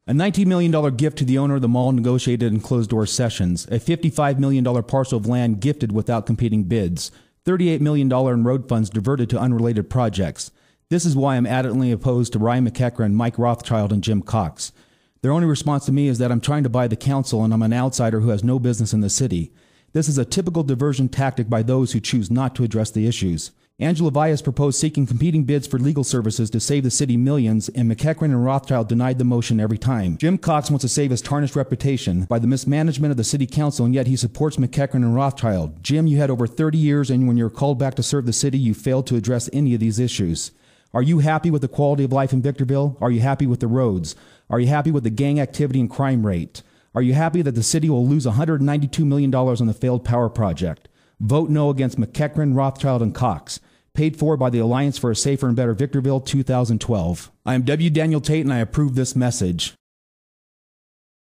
A $19 million gift to the owner of the mall negotiated in closed-door sessions. A $55 million parcel of land gifted without competing bids. $38 million in road funds diverted to unrelated projects. This is why I'm adamantly opposed to Ryan McEachran, Mike Rothschild, and Jim Cox. Their only response to me is that I'm trying to buy the council and I'm an outsider who has no business in the city. This is a typical diversion tactic by those who choose not to address the issues. Angela Villas proposed seeking competing bids for legal services to save the city millions, and McEachran and Rothschild denied the motion every time. Jim Cox wants to save his tarnished reputation by the mismanagement of the city council, and yet he supports McEachran and Rothschild. Jim, you had over 30 years, and when you were called back to serve the city, you failed to address any of these issues. Are you happy with the quality of life in Victorville? Are you happy with the roads? Are you happy with the gang activity and crime rate? Are you happy that the city will lose $192 million on the failed power project? Vote no against McEachran, Rothschild, and Cox. Paid for by the Alliance for a Safer and Better Victorville 2012. I am W. Daniel Tate, and I approve this message.